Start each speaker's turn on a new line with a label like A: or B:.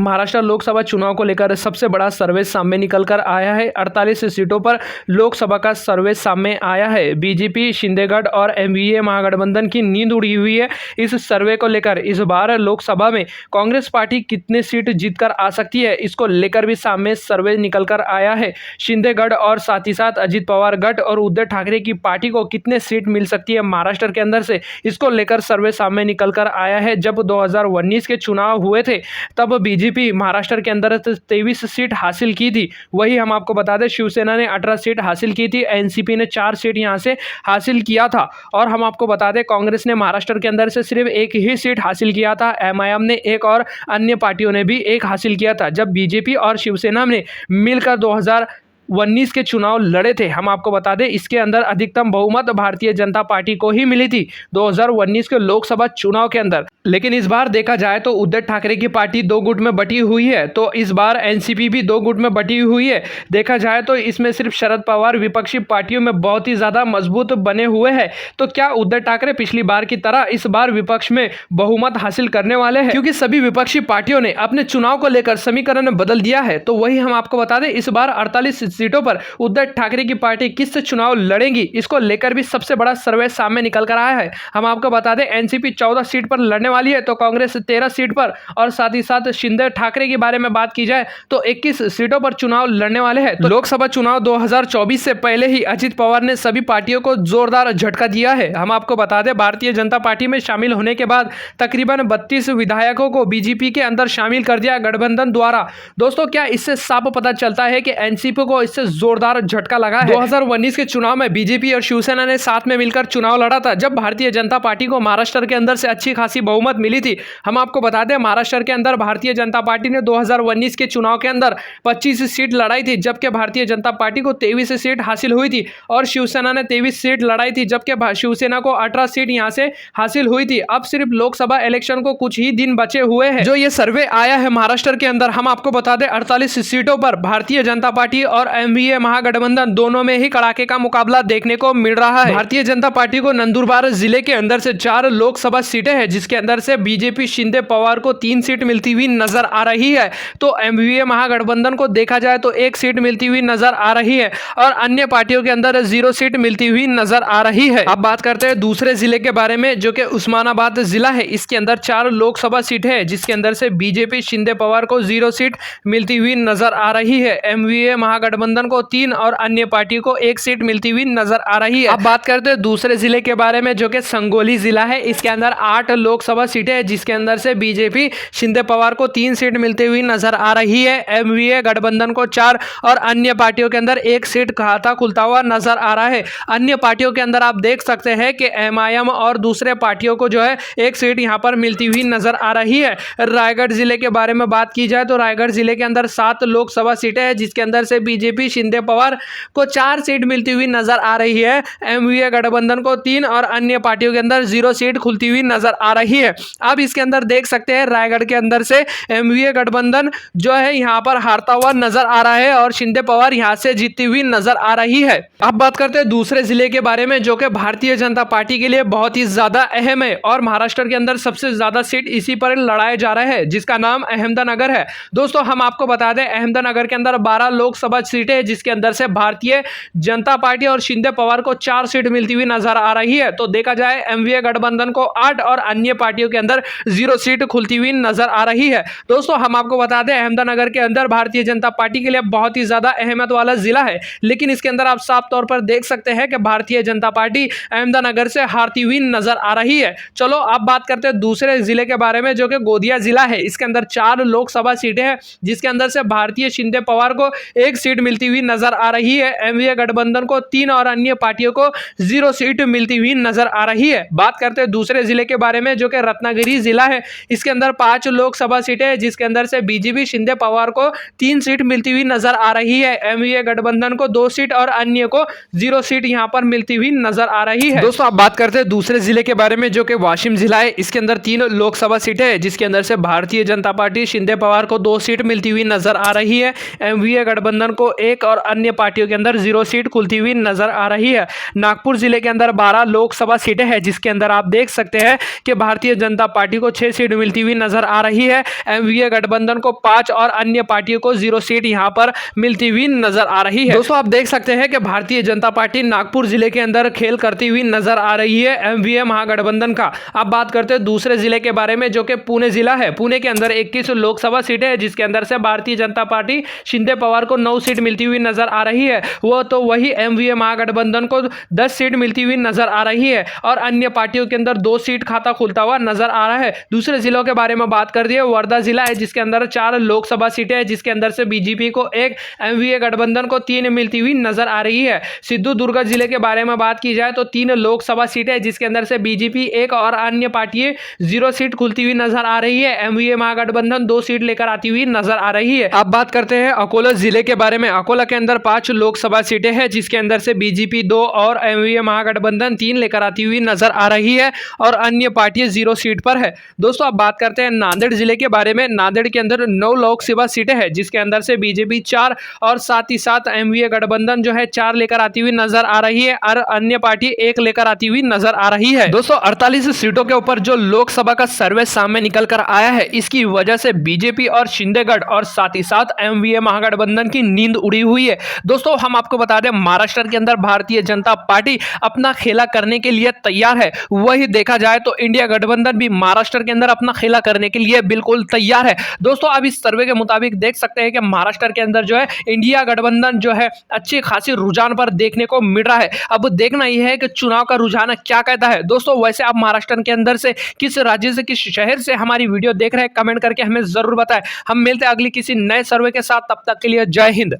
A: महाराष्ट्र लोकसभा चुनाव को लेकर सबसे बड़ा सर्वे सामने निकल कर आया है। 48 सीटों पर लोकसभा का सर्वे सामने आया है। बीजेपी, शिंदेगढ़ और एनडीए महागठबंधन की नींद उड़ी हुई है। इस सर्वे को लेकर इस बार लोकसभा में कांग्रेस पार्टी कितने सीट जीतकर आ सकती है, इसको लेकर भी सामने सर्वे निकल कर आया है। शिंदेगढ़ और साथ ही साथ अजित पवार गठ और उद्धव ठाकरे की पार्टी को कितने सीट मिल सकती है महाराष्ट्र के अंदर से, इसको लेकर सर्वे सामने निकल कर आया है। जब 2019 के चुनाव हुए थे तब बीजेपी महाराष्ट्र के अंदर 23 सीट हासिल की थी। वही हम आपको बता दें, शिवसेना ने 18 सीट हासिल की थी, एनसीपी ने 4 सीट यहां से हासिल किया था। और हम आपको बता दें, कांग्रेस ने महाराष्ट्र के अंदर से सिर्फ एक ही सीट हासिल किया था, एमआईएम ने एक और अन्य पार्टियों ने भी एक हासिल किया था। जब बीजेपी और शिवसेना ने मिलकर 2019 के चुनाव लड़े थे, हम आपको बता दें इसके अंदर अधिकतम बहुमत भारतीय जनता पार्टी को ही मिली थी 2019 के लोकसभा चुनाव के अंदर। लेकिन इस बार देखा जाए तो उद्धव ठाकरे की पार्टी 2 गुट में बटी हुई है, तो इस बार एनसीपी भी 2 गुट में बटी हुई है। देखा जाए तो इसमें सिर्फ शरद पवार विपक्षी पार्टियों में बहुत ही ज्यादा मजबूत बने हुए हैं। तो क्या उद्धव ठाकरे पिछली बार की तरह इस बार विपक्ष में बहुमत हासिल करने वाले हैं? क्योंकि सभी विपक्षी पार्टियों ने अपने चुनाव को लेकर समीकरण बदल दिया है। तो वही हम आपको बता दें, इस बार 48 सीटों पर उद्धव ठाकरे की पार्टी किस चुनाव लड़ेंगी, इसको लेकर भी सबसे बड़ा सर्वे सामने निकल कर आया है। हम आपको बता दें, एनसीपी 14 सीट पर लड़ने वाली है, तो कांग्रेस 13 सीट पर, और साथ ही साथ शिंदे ठाकरे के बारे में बात की जाए तो 21 सीटों पर चुनाव लड़ने वाले हैं। तो लोकसभा चुनाव 2024 से पहले ही अजित पवार ने सभी पार्टियों को जोरदार झटका दिया है। हम आपको बता दें, भारतीय जनता पार्टी में शामिल होने के बाद तकरीबन 32 विधायकों को बीजेपी के अंदर शामिल कर दिया गठबंधन द्वारा। दोस्तों, क्या इससे साफ पता चलता है कि एनसीपी को इससे जोरदार झटका लगा है? 2019 के चुनाव में बीजेपी और शिवसेना ने साथ में मिलकर चुनाव लड़ा था, जब भारतीय जनता पार्टी को महाराष्ट्र के अंदर से अच्छी खासी बहुमत मिली थी। हम आपको बता दें, महाराष्ट्र के अंदर भारतीय जनता पार्टी ने 2019 के चुनाव के अंदर 25 सीट लड़ाई थी, जबकि भारतीय जनता पार्टी को 23 सीट हासिल हुई थी, और शिवसेना ने 23 सीट लड़ाई थी, जबकि शिवसेना को 18 सीट यहां से हासिल हुई थी। अब सिर्फ लोकसभा इलेक्शन को कुछ ही दिन बचे हुए हैं। जो ये सर्वे आया है महाराष्ट्र के अंदर, हम आपको बता दें 48 सीटों पर भारतीय जनता पार्टी और एनडीए महागठबंधन दोनों में ही कड़ाके का मुकाबला देखने को मिल रहा है। भारतीय जनता पार्टी को नंदुरबार जिले के अंदर से 4 लोकसभा सीटें हैं, जिसके अंदर से बीजेपी शिंदे पवार को 3 सीट मिलती हुई नजर आ रही है। तो एनडीए महागठबंधन को देखा जाए तो 1 सीट मिलती हुई नजर आ रही है, और अन्य पार्टियों के अंदर 0 सीट मिलती हुई नजर आ रही है। अब बात करते हैं दूसरे जिले के बारे में, जो कि उस्मानाबाद जिला है। इसके अंदर 4 लोकसभा सीटें हैं, जिसके अंदर से बीजेपी शिंदे पवार को 0 सीट मिलती हुई नजर आ रही है। एनडीए महागठबंधन को 3 और अन्य पार्टी को 1 सीट मिलती हुई नजर आ रही है। अब बात करते हैं दूसरे जिले के बारे में, जो कि संगोली जिला है। इसके अंदर 8 लोकसभा सीटें हैं, जिसके अंदर से बीजेपी शिंदे पवार को 3 सीट मिलती हुई नजर आ रही है। एनडीए गठबंधन को 4 और अन्य पार्टियों के अंदर 1 सीट खाता खुलता हुआ नजर आ रहा है। अन्य पार्टियों के अंदर आप देख सकते हैं कि एमआईएम और दूसरे पार्टियों को जो है 1 सीट यहां पर मिलती हुई नजर आ रही है। रायगढ़ जिले के बारे में बात की जाए तो रायगढ़ जिले के अंदर 7 लोकसभा सीटें हैं, जिसके अंदर से बीजेपी शिंदे पवार को 4 सीट मिलती हुई नजर आ रही है। एनडीए गठबंधन को 3 और अन्य पार्टियों के अंदर 0 सीट खुलती हुई नजर आ रही है। अब इसके अंदर देख सकते हैं, रायगढ़ के अंदर से एनडीए गठबंधन जो है यहां पर हारता हुआ नजर आ रहा है, और शिंदे पवार यहां से जीतती हुई नजर आ रही है। अब बात करते हैं दूसरे जिले के बारे में, जो कि भारतीय जनता पार्टी के लिए बहुत ही ज्यादा अहम है, और महाराष्ट्र के अंदर सबसे ज्यादा सीट इसी पर लड़ाए जा रहे हैं, जिसका नाम अहमदनगर है। दोस्तों, हम आपको बता दें, अहमदनगर के अंदर 12 लोकसभा सीटें हैं, जिसके अंदर से भारतीय जनता पार्टी और शिंदे पवार को 4 सीट मिलती हुई नजर आ रही है। तो देखा जाए, एनडीए गठबंधन को 8 और अन्य पार्टियों के अंदर 0 सीट खुलती हुई नजर आ रही है। दोस्तों, हम आपको बता दें, अहमदनगर के अंदर भारतीय जनता पार्टी के लिए बहुत ही ज्यादा अहमियत वाला जिला है, लेकिन इसके अंदर आप साफ तौर पर देख सकते हैं कि भारतीय जनता पार्टी अहमदनगर से हारती हुई नजर आ रही है। चलो अब बात करते हैं दूसरे जिले के बारे में, जो कि गोंदिया जिला है। इसके अंदर 4 लोकसभा सीटें हैं, जिसके अंदर से भारतीय शिंदे पवार को 1 सीट मिलती हुई नजर आ रही है। एनडीए गठबंधन को 3 और अन्य पार्टियों को 0 सीट मिलती हुई नजर आ रही है। बात करते हैं दूसरे जिले के बारे में, जो कि रत्नागिरी जिला है। इसके अंदर 5 लोकसभा सीटें हैं, जिसके अंदर से बीजेपी शिंदे पवार को 3 सीट मिलती हुई नजर आ रही है। एनडीए गठबंधन को 2 सीट और अन्य को 0 सीट यहां पर मिलती हुई नजर आ रही है। दोस्तों, अब बात करते हैं दूसरे जिले के बारे में, जो कि वाशिम जिला है। इसके अंदर 3 लोकसभा सीटें हैं, जिसके अंदर से भारतीय जनता पार्टी शिंदे पवार को 2 सीट मिलती हुई नजर आ रही है। एनडीए गठबंधन को 1 और अन्य पार्टियों के अंदर 0 सीट खुलती हुई नजर आ रही है। नागपुर जिले के अंदर 12 लोकसभा सीटें हैं, जिसके अंदर आप देख सकते हैं कि भारतीय जनता पार्टी को 6 सीट मिलती हुई नजर आ रही है। एमवीए गठबंधन को 5 और अन्य पार्टियों को 0 सीट यहां पर मिलती हुई नजर आ रही है। दोस्तों, आप देख सकते हैं कि भारतीय जनता पार्टी नागपुर जिले के अंदर खेल करती हुई नजर आ रही है एमवीए महागठबंधन का। अब बात करते हैं दूसरे जिले के बारे में, जो कि पुणे जिला है। पुणे के अंदर 21 लोकसभा सीटें हैं, जिसके अंदर से भारतीय जनता पार्टी शिंदे पवार को 9 सीट मिलती हुई नजर आ रही है। वो तो वही एमवीए महागठबंधन को 10 सीट मिलती हुई नजर आ रही है और अन्य पार्टियों के अंदर 2 सीट खाता खुलता हुआ नजर आ रहा है। दूसरे जिलों के बारे में बात कर दिए, वर्धा जिला है, जिसके अंदर 4 लोकसभा सीटें हैं, जिसके अंदर से बीजेपी को 1, एमवीए गठबंधन को 3 मिलती हुई नजर आ रही है। सिद्धू-दुर्ग जिले के बारे में बात की जाए तो 3 लोकसभा सीटें हैं, जिसके अंदर से बीजेपी 1 और अन्य पार्टियां 0 सीट खुलती हुई नजर आ रही है। एमवीए महागठबंधन 2 सीट लेकर आती हुई नजर आ रही है। अब बात करते हैं अकोला जिले के बारे में। अकोला के अंदर 5 लोकसभा सीटें हैं, जिसके अंदर से बीजेपी 2 और एमवीए महागठबंधन 3 लेकर आती हुई नजर आ रही है और अन्य पार्टियां 0 सीट पर है। दोस्तों, अब बात करते हैं नांदेड़ जिले के बारे में। नांदेड़ के अंदर 9 लोकसभा सीटें हैं, जिसके अंदर से बीजेपी 4 और साथ ही साथ एमवीए गठबंधन जो है 4 लेकर आती हुई नजर आ रही है और अन्य पार्टी 1 लेकर आती हुई नजर आ रही है। दोस्तों, 48 सीटों के ऊपर जो लोकसभा का सर्वे सामने निकल कर आया है, इसकी वजह से बीजेपी और शिंदेगढ़ और साथ ही साथ एमवीए महागठबंधन की नींद उड़ी हुई है। दोस्तों, हम आपको बता दें, महाराष्ट्र के अंदर भारतीय जनता पार्टी अपना खेला करने के लिए तैयार है। वही देखा जाए तो इंडिया गठबंधन भी महाराष्ट्र के अंदर अपना खेला करने के लिए बिल्कुल तैयार है। दोस्तों, अब इस सर्वे के मुताबिक देख सकते हैं कि महाराष्ट्र के अंदर जो है इंडिया गठबंधन जो है अच्छी खासी रुझान पर देखने को मिल रहा है। अब देखना यह है कि चुनाव का रुझान क्या कहता है। दोस्तों, वैसे आप महाराष्ट्र के अंदर से किस राज्य से, किस शहर से हमारी वीडियो देख रहे हैं, कमेंट करके हमें जरूर बताएं। हम मिलते हैं अगली किसी नए सर्वे के साथ, तब तक के लिए जय हिंद।